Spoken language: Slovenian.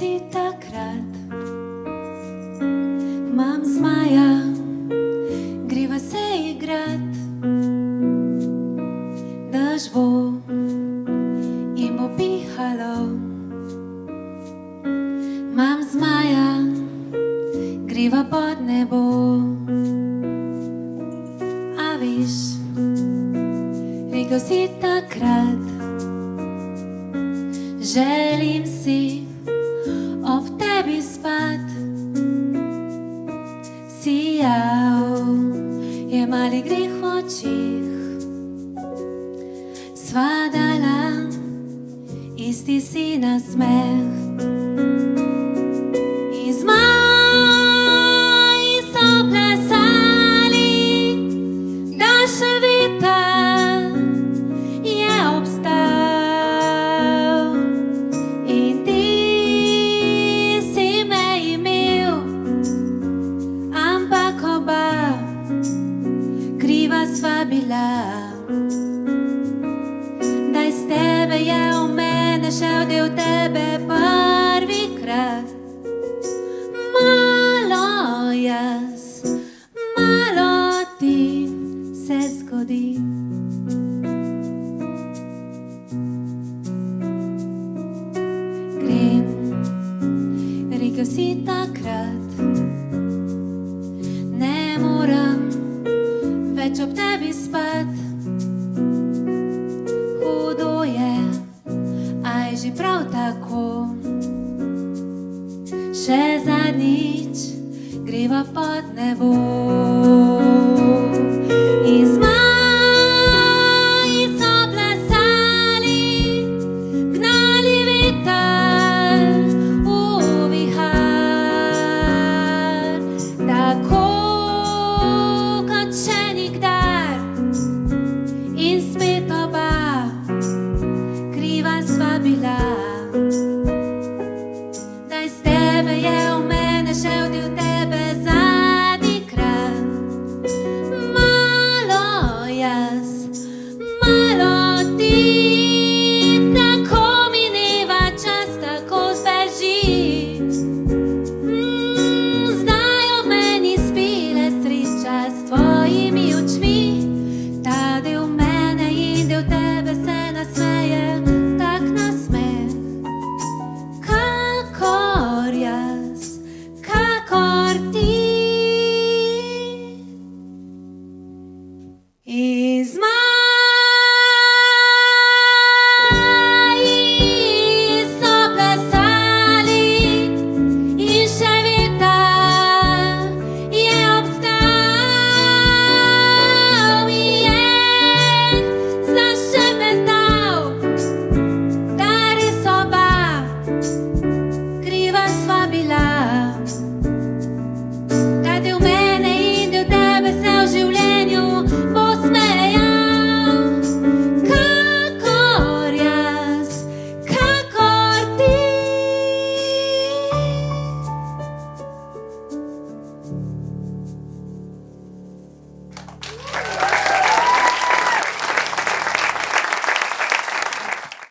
si takrat. Imam zmaja, greva se igrat. Dež bo in bo pihalo. Imam zmaja, greva pod nebo. A viš, rekel si takrat, želim si ob tebi spat. Sijal je mali greh v očih, sva dala isti si nasmeh. Iz zmaji so plesali, da še veter je obstal. In ti si me imel, ampak oba kriva sva bila. Da iz tebe je v mene šel del tebe prvikrat. Malo jaz, malo ti se zgodi. Grem, rekel si takrat, ne moram več ob tebi spat. Hudo je, a je že prav tako. Še zadnjič greva pod nebo.